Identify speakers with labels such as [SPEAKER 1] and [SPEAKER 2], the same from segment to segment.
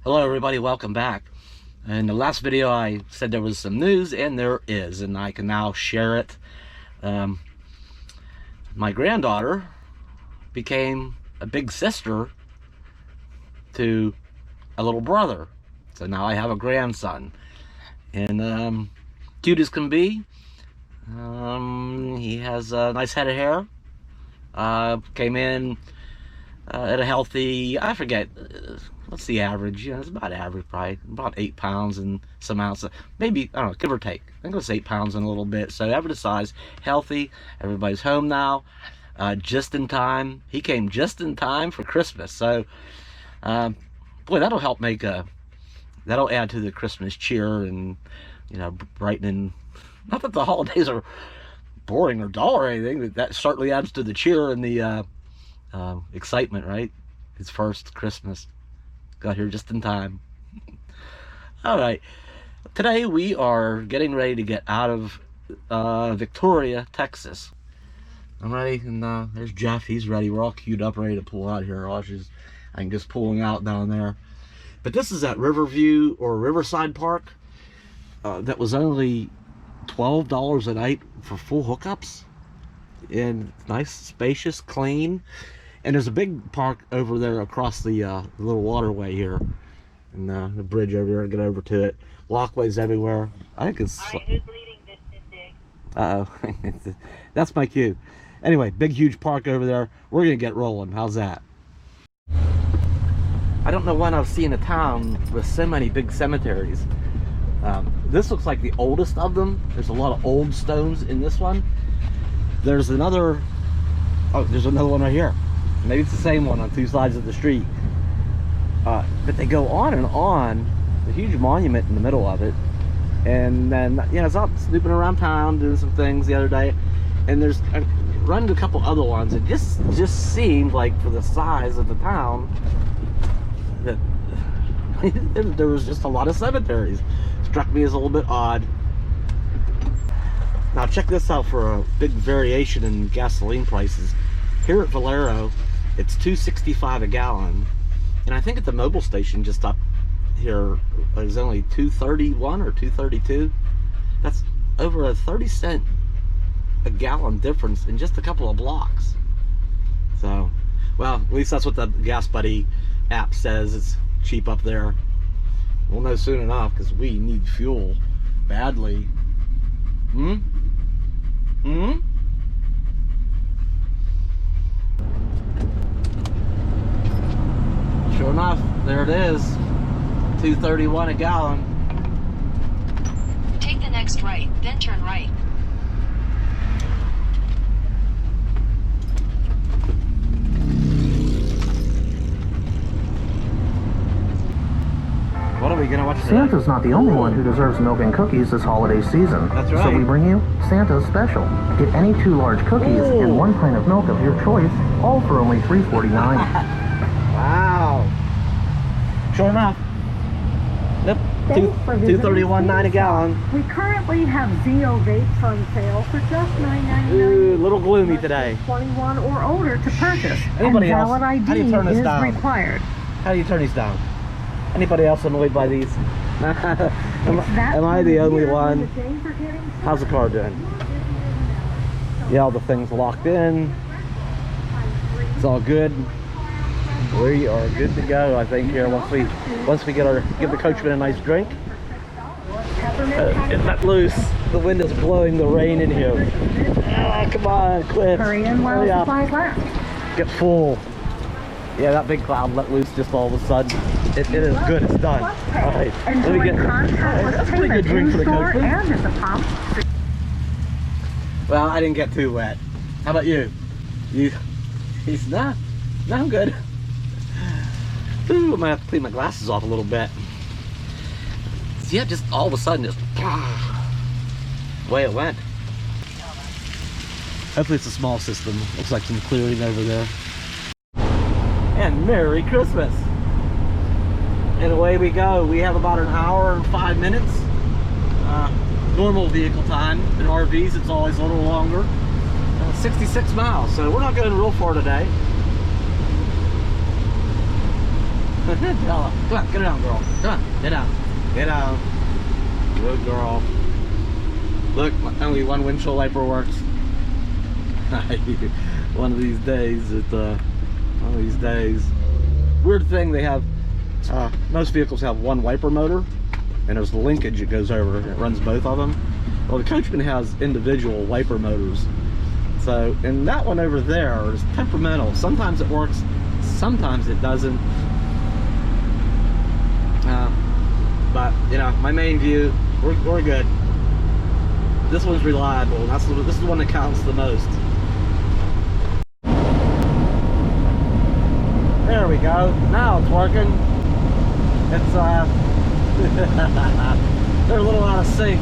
[SPEAKER 1] Hello everybody, welcome back. In the last video I said there was some news, and there is, and I can now share it. My granddaughter became a big sister to a little brother. So now I have a grandson. And cute as can be. He has a nice head of hair. Came in at a healthy, I forget, what's the average? It's about average, probably about 8 pounds and some ounces, maybe, I don't know, give or take. I think it was 8 pounds and a little bit. So average size, healthy. Everybody's home now, just in time. He came just in time for Christmas. So boy, that'll help that'll add to the Christmas cheer and, brightening. Not that the holidays are boring or dull or anything, but that certainly adds to the cheer and the excitement, right? His first Christmas. Got here just in time. All right, today we are getting ready to get out of Victoria, Texas. I'm ready, and there's Jeff. He's ready. We're all queued up, ready to pull out here. I'm just pulling out down there. But this is at Riverview or Riverside Park. That was only $12 a night for full hookups, and nice, spacious, clean. And there's a big park over there across the little waterway here, and the bridge over there to get over to it. Walkways everywhere. I think it's.
[SPEAKER 2] All right, who's leading this shindig?
[SPEAKER 1] Uh-oh. That's my cue. Anyway, big, huge park over there. We're gonna get rolling. How's that? I don't know when I've seen a town with so many big cemeteries. This looks like the oldest of them. There's a lot of old stones in this one. There's another. Oh, there's another one right here. Maybe it's the same one on two sides of the street. But they go on and on. A huge monument in the middle of it. And then, I was out snooping around town doing some things the other day. And I run into a couple other ones. It just seemed like, for the size of the town, that there was just a lot of cemeteries. Struck me as a little bit odd. Now check this out for a big variation in gasoline prices. Here at Valero, it's $2.65 a gallon, and I think at the mobile station just up here is only $2.31 or $2.32. That's over a 30-cent a gallon difference in just a couple of blocks. So, well, at least that's what the Gas Buddy app says. It's cheap up there. We'll know soon enough, because we need fuel badly. Sure enough, there it is. $2.31 a gallon.
[SPEAKER 2] Take the next right, then turn right.
[SPEAKER 1] What are we gonna watch today?
[SPEAKER 3] Santa's not the only one who deserves milk and cookies this holiday season.
[SPEAKER 1] That's right.
[SPEAKER 3] So we bring you Santa's Special. Get any 2 large cookies and 1 pint of milk of your choice, all for only $3.49.
[SPEAKER 1] Wow. Sure enough. Yep. $2.31.9 a gallon.
[SPEAKER 4] We currently have Zeo vapes on sale for just $9.99.
[SPEAKER 1] Ooh, a little gloomy today.
[SPEAKER 4] 21 or older to purchase.
[SPEAKER 1] Anybody
[SPEAKER 4] and
[SPEAKER 1] else?
[SPEAKER 4] valid ID
[SPEAKER 1] How do you turn this
[SPEAKER 4] is
[SPEAKER 1] down?
[SPEAKER 4] required.
[SPEAKER 1] How do you turn these down? Anybody else annoyed by these? Am I the only one? How's the car doing? Yeah, all the things locked in. It's all good. We are good to go, I think, here once we give the coachman a nice drink. Get that loose. The wind is blowing the rain in here. Ah, come on, quit.
[SPEAKER 4] Hurry in while
[SPEAKER 1] Hurry up.
[SPEAKER 4] supplies last.
[SPEAKER 1] Get full. Yeah, that big cloud let loose just all of a sudden. It is good. It's done. All right. Let me get. That's a pretty good drink for the coachman.
[SPEAKER 4] And at the pump.
[SPEAKER 1] Well, I didn't get too wet. How about you? He's not. No, I'm good. Ooh, I might have to clean my glasses off a little bit. So yeah, just all of a sudden, just the way it went. Hopefully it's a small system. Looks like some clearing over there. And Merry Christmas! And away we go. We have about an hour and 5 minutes. Normal vehicle time. In RVs, it's always a little longer. 66 miles, so we're not going real far today. Come Come on, get down, girl. Come on, get down. Get down. Good girl. Look, only one windshield wiper works. One of these days, one of these days. Weird thing, they have, most vehicles have one wiper motor, and there's the linkage that goes over, and it runs both of them. Well, the Coachman has individual wiper motors. So, and that one over there is temperamental. Sometimes it works, sometimes it doesn't. But, you know, my main view, we're good. This one's reliable. This is the one that counts the most. There we go. Now it's working. It's they're a little out of sync.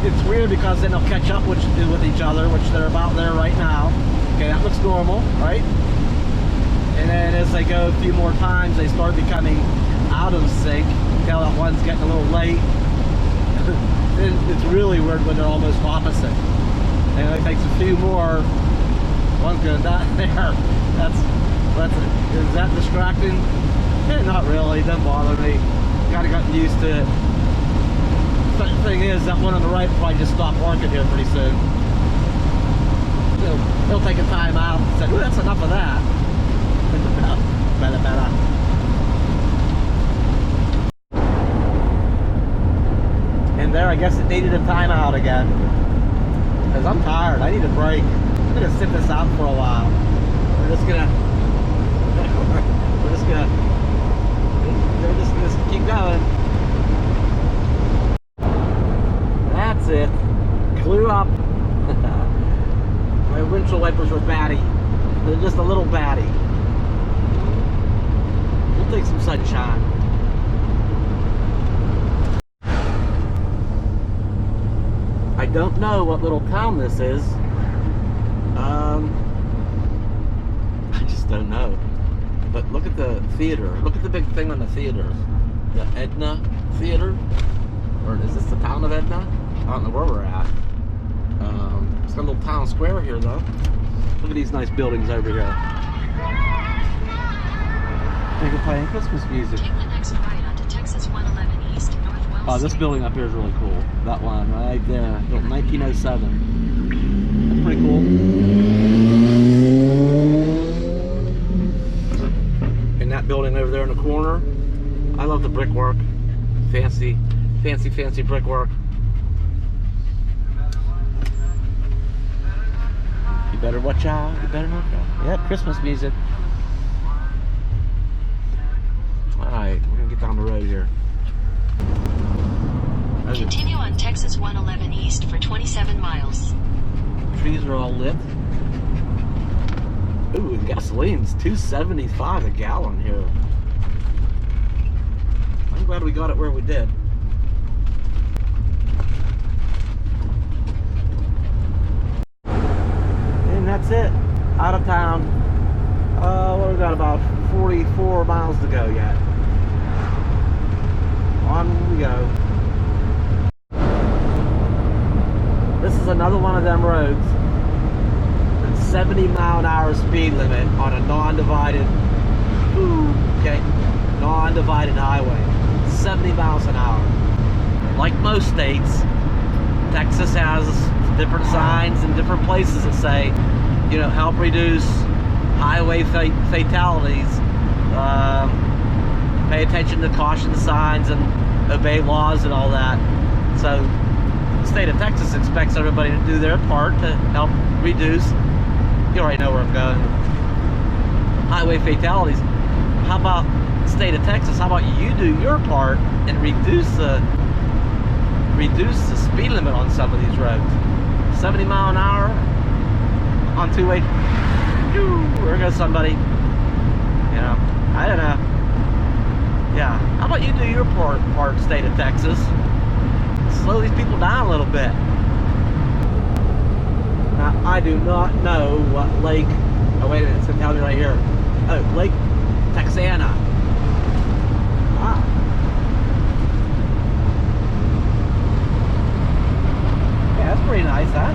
[SPEAKER 1] It's weird because then they'll catch up with each other, which they're about there right now. Okay, that looks normal, right? And then as they go a few more times, they start becoming out of sync. Tell that one's getting a little late. Then it's really weird when they're almost opposite. And it takes a few more. One's gonna die there. Is that distracting? Yeah, not really. It doesn't bother me. Kinda gotten used to it. But the thing is, that one on the right will probably just stop working here pretty soon. He'll take a time out and say, "Ooh, that's enough of that." Better. And there, I guess it needed a timeout again. Because I'm tired. I need a break. I'm gonna sit this out for a while. We're just gonna keep going. That's it. Clear up. My windshield wipers are batty. They're just a little batty. We'll take some sunshine. I don't know what little town this is. I just don't know. But look at the theater. Look at the big thing on the theater. The Edna Theater? Or is this the town of Edna? I don't know where we're at. It's got a little town square here though. Look at these nice buildings over here. They're playing Christmas music.
[SPEAKER 2] Take the next right onto Texas 111 East, Northwest.
[SPEAKER 1] Oh, this building up here is really cool. That one right there, built in 1907. That's pretty cool. And that building over there in the corner, I love the brickwork. Fancy brickwork. You better watch out. You better watch out. Yeah, Christmas music. Alright, we're gonna get down the road here.
[SPEAKER 2] Continue on Texas 111 East for 27 miles.
[SPEAKER 1] Trees are all lit. Ooh, and gasoline's $2.75 a gallon here. I'm glad we got it where we did. And that's it. Out of town. Well, we've got about 44 miles to go yet. On we go. This is another one of them roads. It's 70-mile-an-hour speed limit on a non-divided, non-divided highway. 70 miles an hour. Like most states, Texas has different signs in different places that say, you know, help reduce highway fatalities. Pay attention to caution signs and obey laws and all that. So the state of Texas expects everybody to do their part to help reduce, you already know where I'm going, highway fatalities. How about the state of Texas? How about you do your part and reduce the speed limit on some of these roads? 70 mile an hour on two-way. There goes somebody. You know, I don't know. Yeah, how about you do your part, state of Texas? Slow these people down a little bit. Now, I do not know what lake. Oh, wait a minute, it's gonna tell me right here. Oh, Lake Texana. Ah. Yeah, that's pretty nice, huh?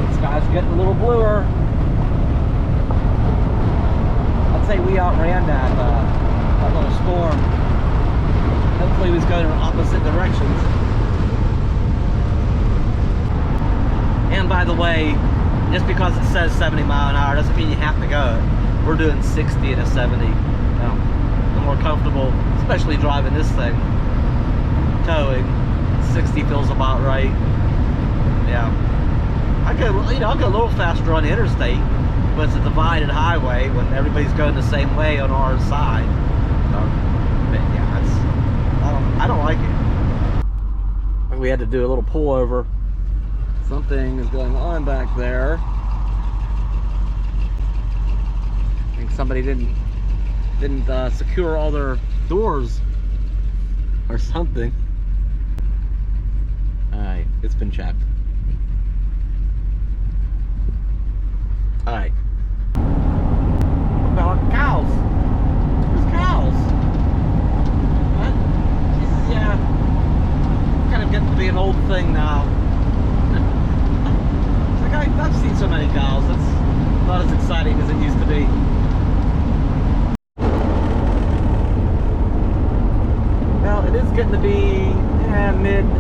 [SPEAKER 1] The sky's getting a little bluer. I'd say we that little storm. Hopefully, we was going in opposite directions. And by the way, just because it says 70 mile an hour doesn't mean you have to go it. We're doing 60 and a 70. The more comfortable, especially driving this thing, towing, 60 feels about right. Yeah, I'll go a little faster on the interstate, but it's a divided highway when everybody's going the same way on our side. But yeah, I don't like it. We had to do a little pullover. Something is going on back there. I think somebody didn't secure all their doors or something. Alright, it's been checked. Alright. What about cows? There's cows. What? Jesus, yeah. Kind of getting to be an old thing now. I've seen so many cows. It's not as exciting as it used to be. Well, it is getting to be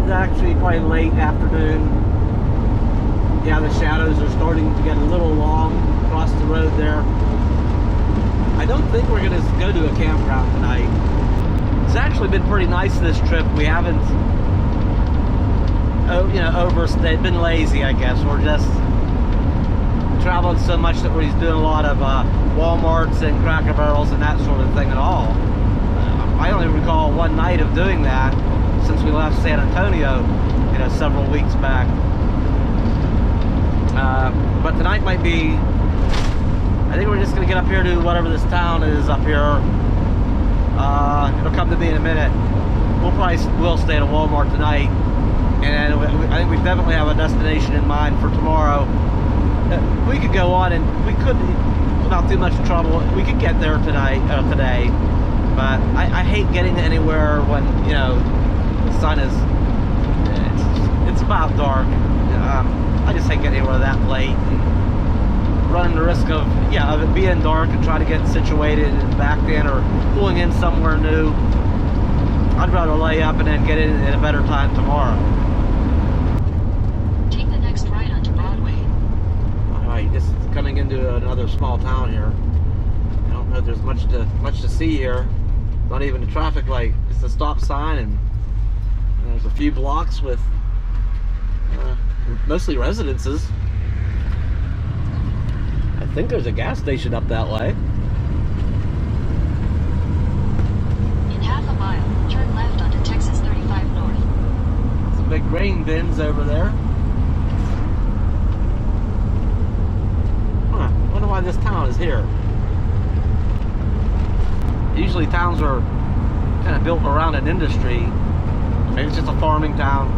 [SPEAKER 1] actually probably late afternoon. Yeah, the shadows are starting to get a little long across the road there. I don't think we're going to go to a campground tonight. It's actually been pretty nice this trip. We haven't, overstayed, been lazy, I guess. We're just traveling so much that we're doing a lot of Walmarts and Cracker Barrels and that sort of thing at all. I only recall one night of doing that since we left San Antonio, several weeks back. But tonight might be, I think we're just going to get up here to whatever this town is up here. It'll come to me in a minute. We'll stay at a Walmart tonight. And I think we definitely have a destination in mind for tomorrow. We could go on and we could, without too much trouble, we could get there today. But I hate getting anywhere when, the sun is, it's about dark. I just hate getting anywhere that late. And running the risk of it being dark and trying to get situated and back in or pulling in somewhere new. I'd rather lay up and then get in at a better time tomorrow.
[SPEAKER 2] Take the next right onto Broadway.
[SPEAKER 1] Alright, this is coming into another small town here. I don't know if there's much to see here. Not even a traffic light. It's a stop sign, and there's a few blocks with mostly residences. I think there's a gas station up that way.
[SPEAKER 2] In half a mile, turn left onto Texas 35 North.
[SPEAKER 1] Some big grain bins over there. Huh, I wonder why this town is here. Usually towns are kind of built around an industry. Maybe it's just a farming town.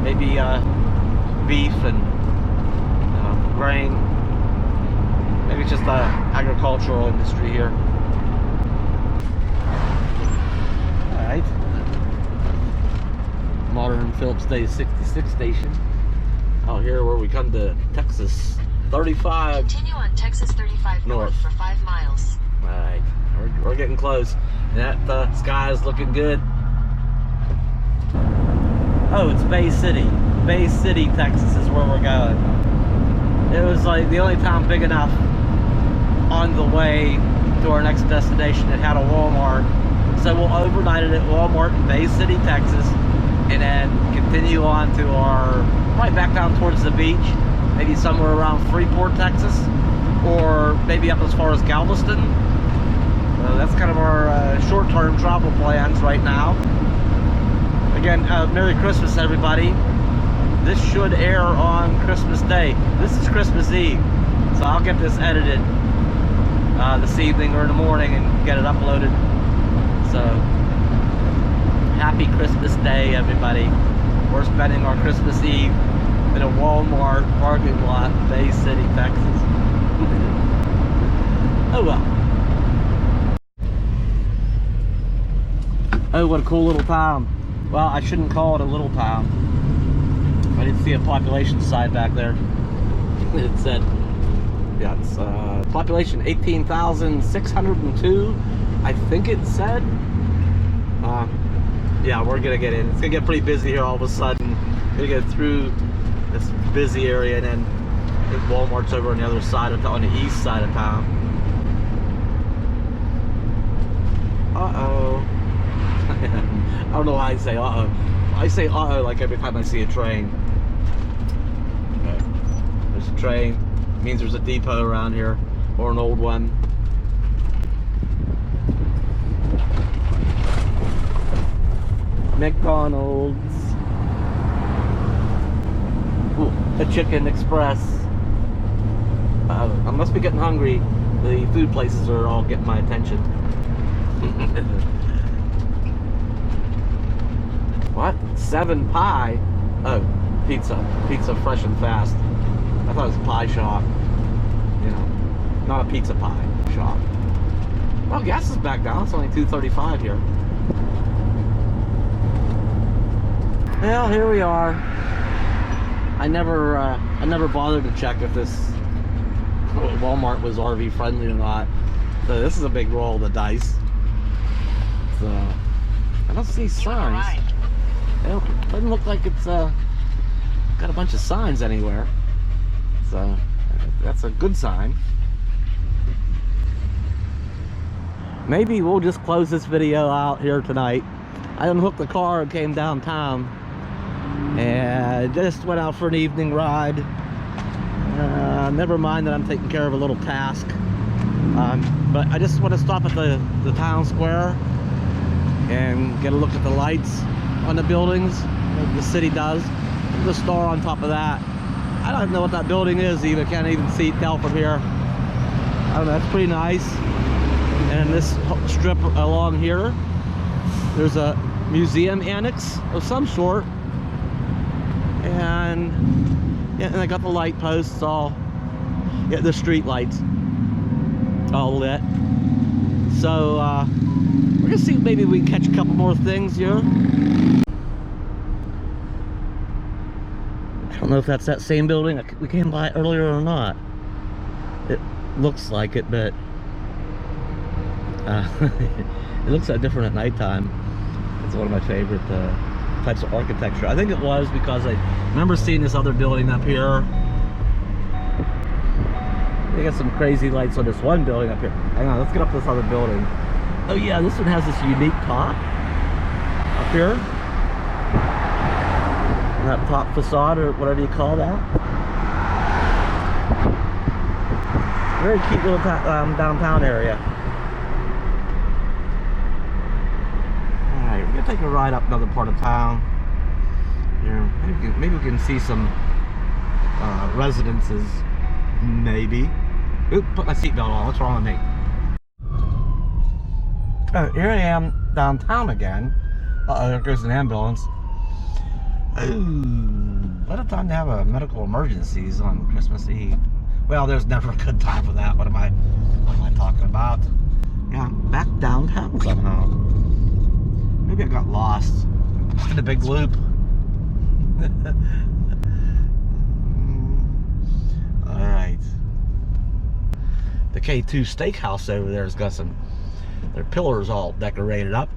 [SPEAKER 1] Maybe beef and grain. Maybe it's just the agricultural industry here. Alright. Modern Phillips Day 66 station. Out here where we come to Texas 35.
[SPEAKER 2] Continue on Texas 35 North for 5 miles.
[SPEAKER 1] Alright. We're getting close. And that sky is looking good. Oh, it's Bay City. Bay City, Texas is where we're going. It was like the only town big enough on the way to our next destination that had a Walmart. So we'll overnight it at Walmart in Bay City, Texas, and then continue on to probably back down towards the beach, maybe somewhere around Freeport, Texas, or maybe up as far as Galveston. So that's kind of our short-term travel plans right now. Again, Merry Christmas, everybody. This should air on Christmas Day. This is Christmas Eve, so I'll get this edited this evening or in the morning and get it uploaded. So, happy Christmas Day, everybody. We're spending our Christmas Eve in a Walmart parking lot in Bay City, Texas. Oh well. Oh, what a cool little town. Well, I shouldn't call it a little town. I didn't see a population sign back there. It said Yeah, it's population 18,602. I think it said. Yeah, we're gonna get in. It's gonna get pretty busy here all of a sudden. We're gonna get through this busy area, and then I think Walmart's over on the other side of on the east side of town. Uh-oh. I don't know why I say uh-oh. I say uh-oh like every time I see a train. Okay. There's a train. It means there's a depot around here, or an old one. McDonald's. Ooh, a Chicken Express. I must be getting hungry. The food places are all getting my attention. What? 7 Pie? Oh, pizza. Pizza fresh and fast. I thought it was a pie shop. You know, not a pizza pie shop. Well, gas is back down. It's only $2.35 here. Well, here we are. I never bothered to check if this Walmart was RV friendly or not. So this is a big roll of the dice. So I don't see signs. It doesn't look like it's got a bunch of signs anywhere. So that's a good sign. Maybe we'll just close this video out here tonight. I unhooked the car and came downtown, and just went out for an evening ride. Never mind that I'm taking care of a little task, but I just want to stop at the town square and get a look at the lights on the buildings like the city does. There's a star on top of that. I don't know what that building is even. Can't even tell from here. I don't know, that's pretty nice. And this strip along here, there's a museum annex of some sort. And yeah, and I got the light posts all, yeah, the street lights all lit. So we're gonna see if maybe we can catch a couple more things here. I don't know if that's that same building we came by earlier or not. It looks like it, but it looks so different at nighttime. It's one of my favorite types of architecture. I think it was because I remember seeing this other building up here. They got some crazy lights on this one building up here. Hang on, let's get up to this other building. Oh yeah, this one has this unique top up here. That top facade, or whatever you call that. Very cute little downtown area. Alright, we're gonna take a ride up another part of town. Here, maybe we can see some residences. Maybe. Oop, put my seatbelt on. What's wrong with me? Oh, here I am downtown again. Uh-oh, there goes an ambulance. Ooh, what a time to have a medical emergencies on Christmas Eve. Well, there's never a good time for that. What am I talking about? Yeah, back downtown somehow. Maybe I got lost in a big loop. Alright. The K2 Steakhouse over there has got their pillars all decorated up.